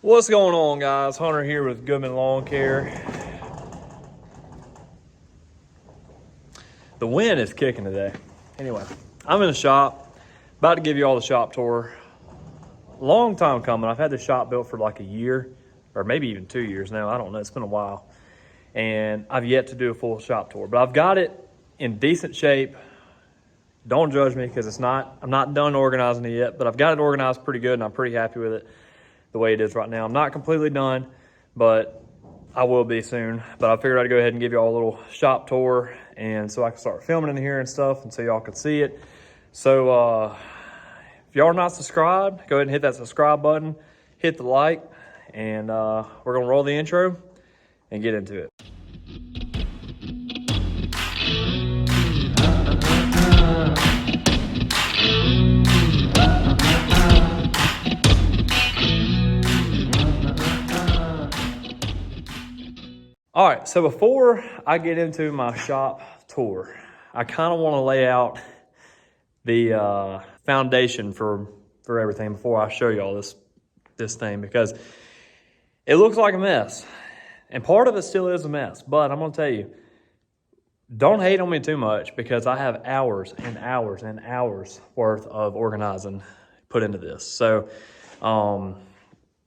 What's going on, guys? Hunter here with Goodman Lawn Care. The wind is kicking today. Anyway, I'm in the shop, about to give you all the shop tour. Long time coming. I've had the shop built for like a year, or maybe even 2 years now. I don't know. It's been a while. And I've yet to do a full shop tour, but I've got it in decent shape. Don't judge me because I'm not done organizing it yet, but I've got it organized pretty good and I'm pretty happy with it the way it is right now. I'm not completely done, but I will be soon. But I figured I'd go ahead and give you all a little shop tour, and so I can start filming in here and stuff, and so y'all can see it. So if y'all are not subscribed, go ahead and hit that subscribe button, hit the like, and we're gonna roll the intro and get into it. All right, so before I get into my shop tour, I kind of want to lay out the foundation for everything before I show y'all this thing, because it looks like a mess, and part of it still is a mess. But I'm gonna tell you, don't hate on me too much, because I have hours and hours and hours worth of organizing put into this. So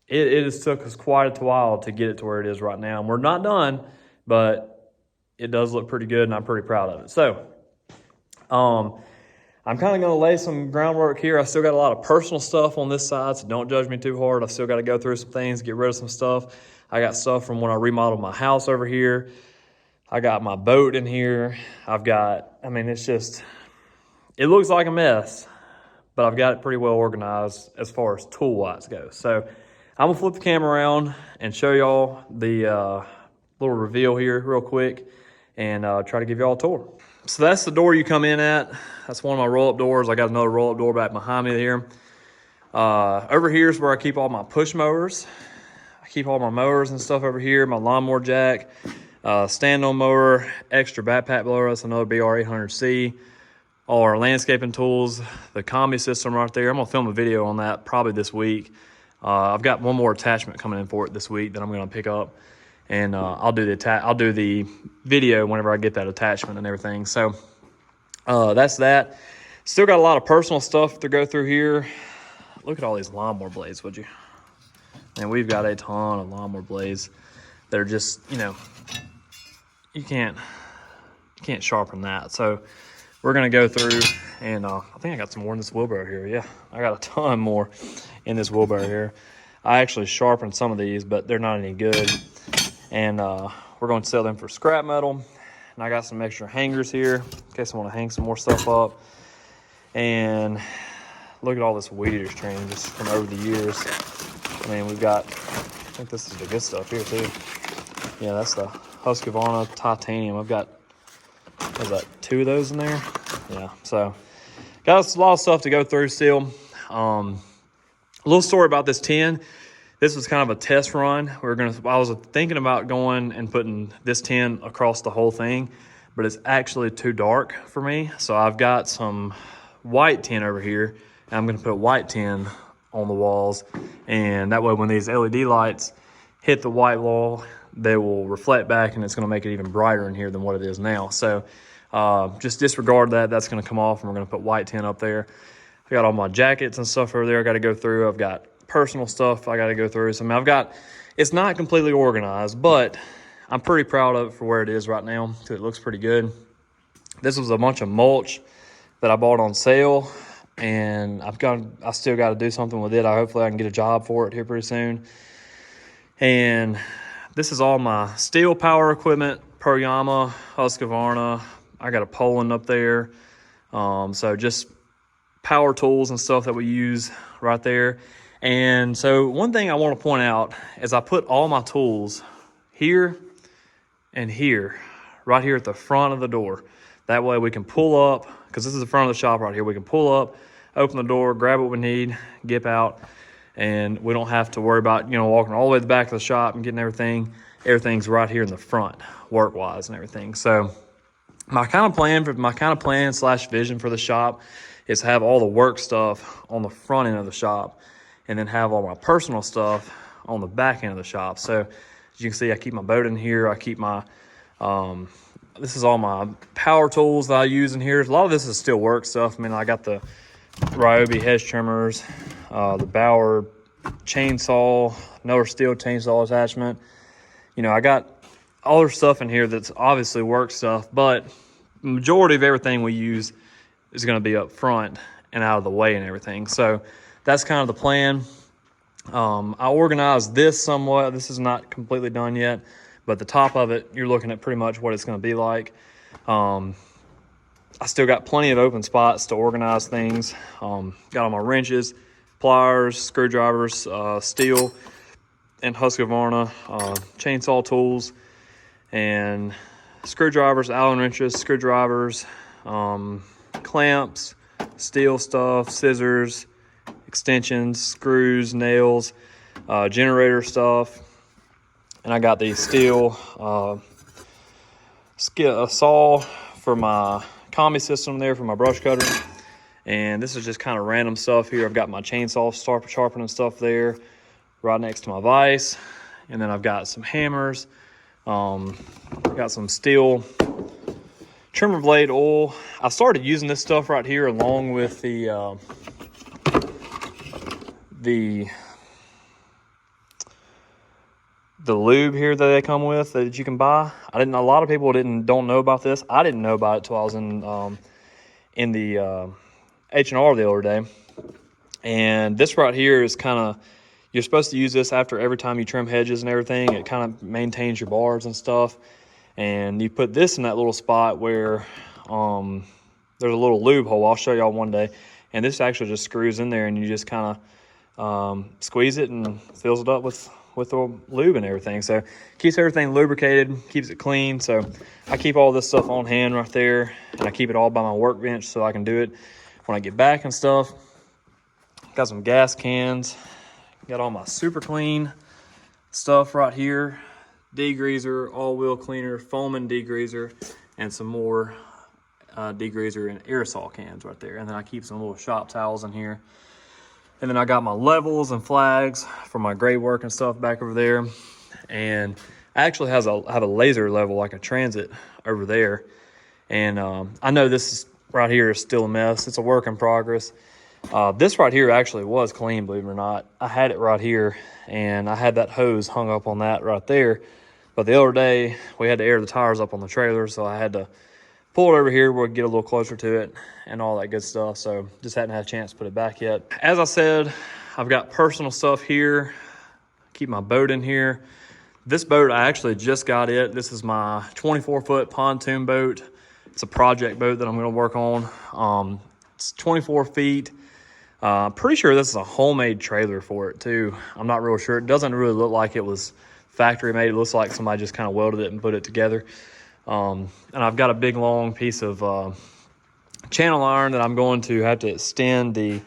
it has took us quite a while to get it to where it is right now. And we're not done, but it does look pretty good, and I'm pretty proud of it. So I'm kind of going to lay some groundwork here. I still got a lot of personal stuff on this side, so don't judge me too hard. I still got to go through some things, get rid of some stuff. I got stuff from when I remodeled my house over here. I got my boat in here. It's just, it looks like a mess, but I've got it pretty well organized as far as tool-wise goes. So I'm gonna flip the camera around and show y'all the little reveal here real quick, and try to give y'all a tour. So that's the door you come in at. That's one of my roll-up doors. I got another roll-up door back behind me here. Over here is where I keep all my push mowers. I keep all my mowers and stuff over here, my lawnmower jack, stand-on mower, extra backpack blower. That's another BR800C. All our landscaping tools, the combi system right there. I'm gonna film a video on that probably this week. I've got one more attachment coming in for it this week that I'm going to pick up, and I'll do the video whenever I get that attachment and everything. So that's that. Still got a lot of personal stuff to go through here. Look at all these lawnmower blades, would you? And we've got a ton of lawnmower blades that are just, you can't sharpen that. So we're going to go through, and I think I got some more in this wheelbarrow here. Yeah, I got a ton more in this wheelbarrow here. I actually sharpened some of these, but they're not any good. And we're going to sell them for scrap metal. And I got some extra hangers here in case I want to hang some more stuff up. And look at all this Weedeater string just from over the years. We've got, I think this is the good stuff here too. Yeah, that's the Husqvarna titanium. I've got, what is that, 2 of those in there? Yeah, so got a lot of stuff to go through still. A little story about this tin. This was kind of a test run. I was thinking about going and putting this tin across the whole thing, but it's actually too dark for me. So I've got some white tin over here, and I'm gonna put white tin on the walls. And that way when these LED lights hit the white wall, they will reflect back, and it's gonna make it even brighter in here than what it is now. So just disregard that. That's gonna come off, and we're gonna put white tin up there. I got all my jackets and stuff over there I got to go through. I've got personal stuff I got to go through. So it's not completely organized, but I'm pretty proud of it for where it is right now, because it looks pretty good. This was a bunch of mulch that I bought on sale, and I still got to do something with it. Hopefully I can get a job for it here pretty soon. And this is all my steel power equipment, Pro-Yama, Husqvarna. I got a Poland up there. So just power tools and stuff that we use right there. And so one thing I want to point out is I put all my tools here and here, right here at the front of the door. That way we can pull up, because this is the front of the shop right here. We can pull up, open the door, grab what we need, get out, and we don't have to worry about, walking all the way to the back of the shop and getting everything. Everything's right here in the front, work-wise and everything. So my kind of plan slash vision for the shop is to have all the work stuff on the front end of the shop, and then have all my personal stuff on the back end of the shop. So as you can see, I keep my boat in here. I keep my, this is all my power tools that I use in here. A lot of this is still work stuff. I mean, I got the Ryobi hedge trimmers, the Bauer chainsaw, another steel chainsaw attachment. You know, I got all their stuff in here that's obviously work stuff, but the majority of everything we use is going to be up front and out of the way and everything. So that's kind of the plan. I organized this somewhat. This is not completely done yet, but the top of it, you're looking at pretty much what it's going to be like. I still got plenty of open spots to organize things. Got all my wrenches, pliers, screwdrivers, steel and Husqvarna, chainsaw tools, and screwdrivers, Allen wrenches, screwdrivers, clamps, steel stuff, scissors, extensions, screws, nails, generator stuff. And I got the steel saw for my combi system there for my brush cutter. And this is just kind of random stuff here. I've got my chainsaw sharpening stuff there right next to my vise. And then I've got some hammers. Got some steel trimmer blade oil. I started using this stuff right here along with the lube here that they come with that you can buy. A lot of people don't know about this. I didn't know about it till I was in the H&R the other day. And this right here is kind of, you're supposed to use this after every time you trim hedges and everything. It kind of maintains your bars and stuff. And you put this in that little spot where there's a little lube hole. I'll show y'all one day. And this actually just screws in there, and you just kind of squeeze it and fills it up with the lube and everything. So keeps everything lubricated, keeps it clean. So I keep all this stuff on hand right there, and I keep it all by my workbench so I can do it when I get back and stuff. Got some gas cans. Got all my super clean stuff right here. Degreaser, all-wheel cleaner, foaming degreaser, and some more degreaser and aerosol cans right there. And then I keep some little shop towels in here. And then I got my levels and flags for my grade work and stuff back over there. And I actually have a laser level, like a transit over there. And I know this is, right here is still a mess. It's a work in progress. This right here actually was clean, believe it or not. I had it right here, and I had that hose hung up on that right there. But the other day, we had to air the tires up on the trailer, so I had to pull it over here where we get a little closer to it and all that good stuff. So just hadn't had a chance to put it back yet. As I said, I've got personal stuff here. Keep my boat in here. This boat, I actually just got it. This is my 24-foot pontoon boat. It's a project boat that I'm going to work on. It's 24 feet. Pretty sure this is a homemade trailer for it too. I'm not real sure. It doesn't really look like it was factory made. It looks like somebody just kind of welded it and put it together. And I've got a big long piece of channel iron that I'm going to have to extend the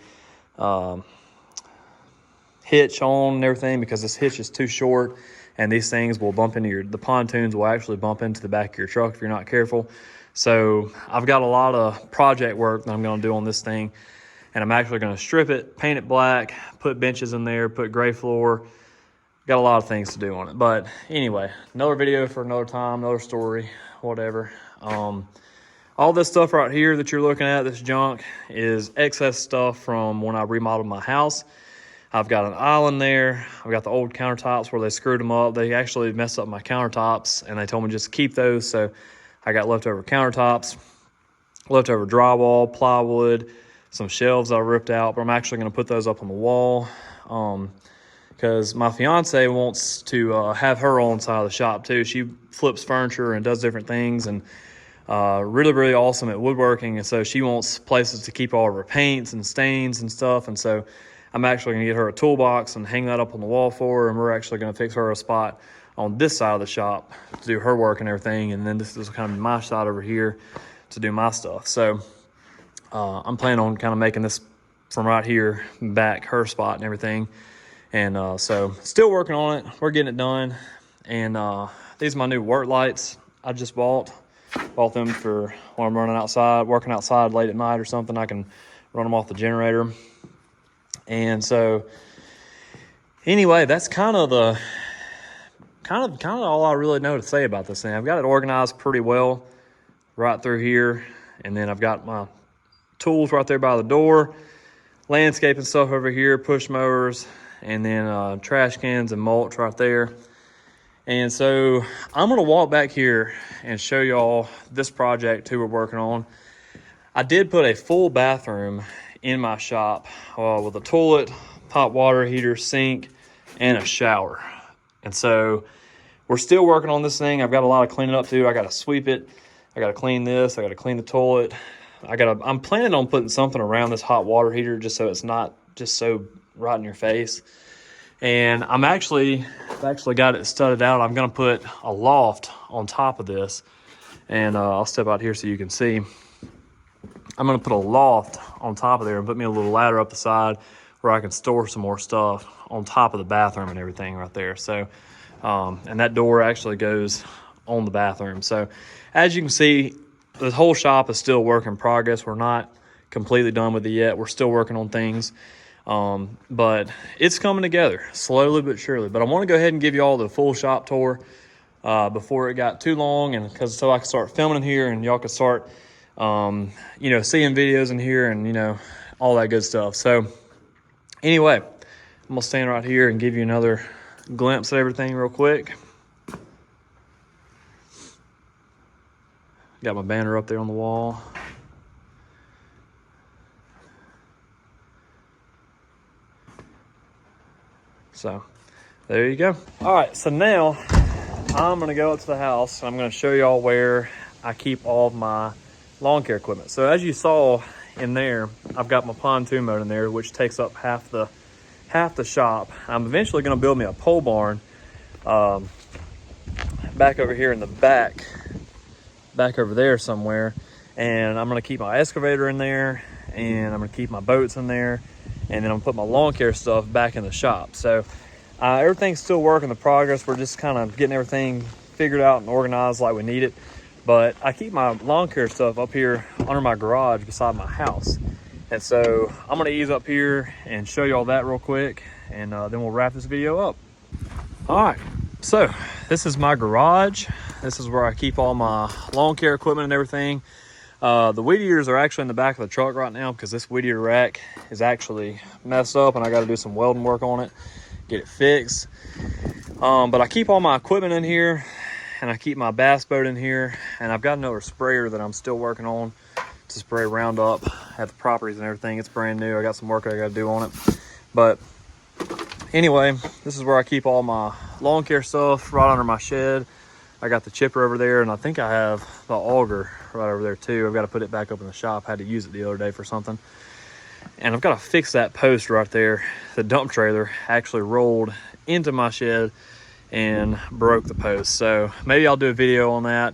hitch on and everything, because this hitch is too short, and these things will bump into the pontoons will actually bump into the back of your truck if you're not careful. So I've got a lot of project work that I'm going to do on this thing. And I'm actually going to strip it, paint it black, put benches in there, put gray floor. Got a lot of things to do on it. But anyway, another video for another time, another story, whatever. All this stuff right here that you're looking at, this junk, is excess stuff from when I remodeled my house. I've got an island there. I've got the old countertops where they screwed them up. They actually messed up my countertops, and they told me just to keep those. So I got leftover countertops, leftover drywall, plywood, some shelves I ripped out, but I'm actually going to put those up on the wall because my fiance wants to have her own side of the shop too. She flips furniture and does different things, and really, really awesome at woodworking. And so she wants places to keep all of her paints and stains and stuff. And so I'm actually going to get her a toolbox and hang that up on the wall for her, and we're actually going to fix her a spot on this side of the shop to do her work and everything. And then this is kind of my side over here to do my stuff. So I'm planning on kind of making this from right here back her spot and everything. And so still working on it. We're getting it done. And these are my new work lights I just bought. Bought them for when I'm running outside, working outside late at night or something. I can run them off the generator. And so Anyway, that's kind of all I really know to say about this thing. I've got it organized pretty well right through here, and then I've got my tools right there by the door, landscaping stuff over here, push mowers, and then trash cans and mulch right there. And so I'm gonna walk back here and show y'all this project too we're working on. I did put a full bathroom in my shop with a toilet, hot water heater, sink, and a shower. And so we're still working on this thing. I've got a lot of cleaning up to do. I gotta sweep it, I gotta clean this, I gotta clean the toilet. I'm planning on putting something around this hot water heater just so it's not just so right in your face. And I've actually got it studded out. I'm gonna put a loft on top of this. And I'll step out here so you can see. I'm gonna put a loft on top of there and put me a little ladder up the side where I can store some more stuff on top of the bathroom and everything right there. So, and that door actually goes on the bathroom. So as you can see, the whole shop is still work in progress. We're not completely done with it yet. We're still working on things. But it's coming together slowly but surely. But I want to go ahead and give you all the full shop tour before it got too long, and so I can start filming in here and y'all can start you know, seeing videos in here and, you know, all that good stuff. So anyway, I'm gonna stand right here and give you another glimpse at everything real quick. Got my banner up there on the wall. So there you go. All right, so now I'm gonna go up to the house and I'm gonna show y'all where I keep all of my lawn care equipment. So as you saw in there, I've got my pontoon boat in there, which takes up half the shop. I'm eventually gonna build me a pole barn back over here in the back over there somewhere. And I'm gonna keep my excavator in there, and I'm gonna keep my boats in there, and then I'm gonna put my lawn care stuff back in the shop. So everything's still work in progress. We're just kind of getting everything figured out and organized like we need it. But I keep my lawn care stuff up here under my garage beside my house. And so I'm gonna ease up here and show you all that real quick, and then we'll wrap this video up. All right, so this is my garage. This is where I keep all my lawn care equipment and everything. The Weedeaters are actually in the back of the truck right now because this Weedeater rack is actually messed up and I gotta do some welding work on it, get it fixed. But I keep all my equipment in here, and I keep my bass boat in here, and I've got another sprayer that I'm still working on to spray Roundup at the properties and everything. It's brand new. I got some work I gotta do on it. But anyway, this is where I keep all my lawn care stuff, right under my shed. I got the chipper over there, and I think I have the auger right over there too. I've got to put it back up in the shop. I had to use it the other day for something. And I've got to fix that post right there. The dump trailer actually rolled into my shed and broke the post. So maybe I'll do a video on that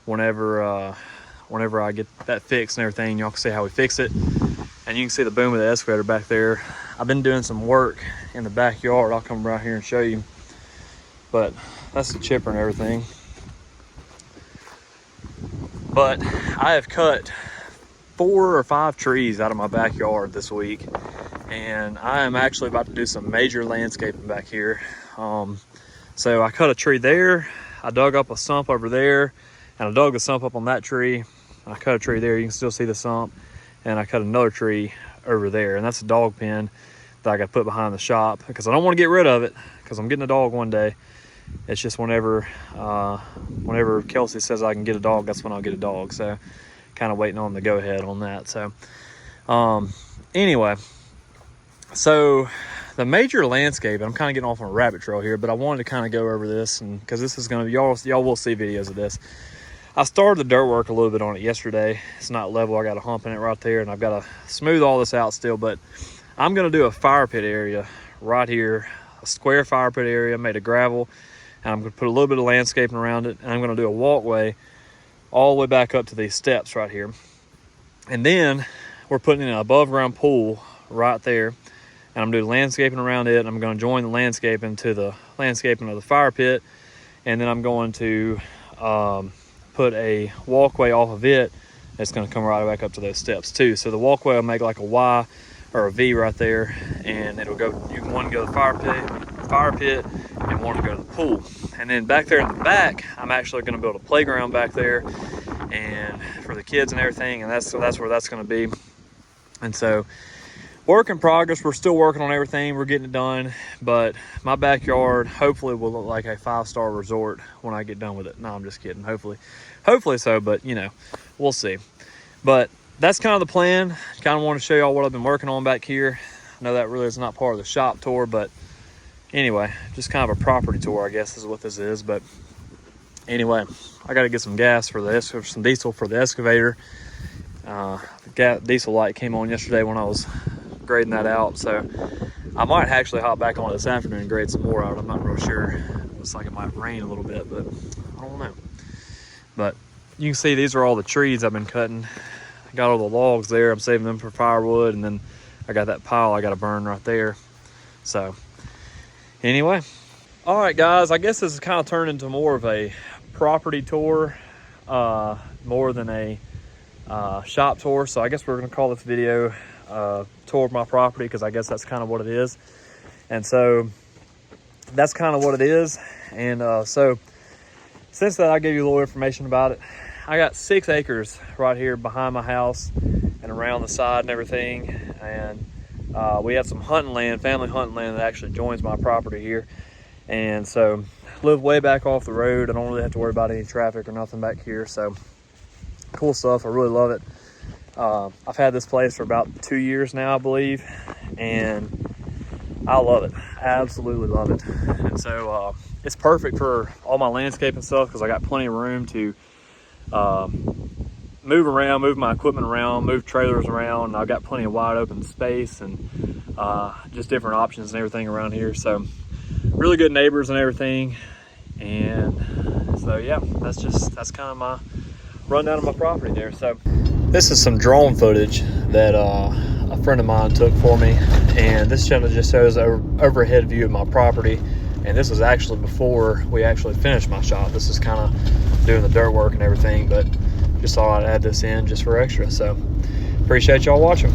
whenever I get that fixed and everything. Y'all can see how we fix it. And you can see the boom of the excavator back there. I've been doing some work in the backyard. I'll come right here and show you. But that's the chipper and everything. But I have cut 4 or 5 trees out of my backyard this week, and I am actually about to do some major landscaping back here. So I cut a tree there, I dug up a sump over there, and I dug the sump up on that tree. I cut a tree there, you can still see the sump, and I cut another tree over there, and that's a dog pen that I got to put behind the shop because I don't want to get rid of it because I'm getting a dog one day. It's just whenever Kelsey says I can get a dog, that's when I'll get a dog. So kind of waiting on the go ahead on that. So anyway, so the major landscape, I'm kind of getting off on a rabbit trail here, but I wanted to kind of go over this, and because this is going to be, y'all will see videos of this. I started the dirt work a little bit on it yesterday. It's not level. I got a hump in it right there, and I've got to smooth all this out still, but I'm going to do a fire pit area right here, a square fire pit area made of gravel, and I'm going to put a little bit of landscaping around it, and I'm going to do a walkway all the way back up to these steps right here. And then we're putting in an above ground pool right there, and I'm doing landscaping around it. I'm going to join the landscaping to the landscaping of the fire pit, and then I'm going to put a walkway off of it that's going to come right back up to those steps too. So the walkway will make like a Y or a V right there, and it'll go, you can go to the fire pit, fire pit and wanted to go to the pool. And then back there in the back, I'm actually going to build a playground back there and for the kids and everything, and that's where that's going to be. And so, work in progress. We're still working on everything. We're getting it done, but my backyard hopefully will look like a 5-star resort when I get done with it. No, I'm just kidding. Hopefully so, but you know, we'll see. But that's kind of the plan. Kind of want to show y'all what I've been working on back here. I know that really is not part of the shop tour, but anyway, just kind of a property tour, I guess is what this is. But anyway, I got to get some gas for some diesel for the excavator. The diesel light came on yesterday when I was grading that out, so I might actually hop back on it this afternoon and grade some more out. I'm not real sure. It looks like it might rain a little bit, but I don't know. But you can see these are all the trees I've been cutting. I got all the logs there. I'm saving them for firewood, and then I got that pile I got to burn right there. So anyway, all right guys, I guess this has kind of turned into more of a property tour more than a shop tour. So I guess we're going to call this video tour of my property, because I guess that's kind of what it is. And so that's kind of what it is. And so since then, I gave you a little information about it. I got 6 acres right here behind my house and around the side and everything. And we have some hunting land, family hunting land, that actually joins my property here. And so I live way back off the road. I don't really have to worry about any traffic or nothing back here. So cool stuff. I really love it. I've had this place for about 2 years now, I believe, and I love it. I absolutely love it. And so it's perfect for all my landscaping stuff, because I got plenty of room to move around, move my equipment around, move trailers around. I've got plenty of wide open space and just different options and everything around here. So really good neighbors and everything. And so yeah, that's kind of my rundown of my property there. So this is some drone footage that a friend of mine took for me, and this channel just shows an overhead view of my property. And this was actually before we actually finished my shop. This is kind of doing the dirt work and everything, but just thought I'd add this in just for extra. So appreciate y'all watching.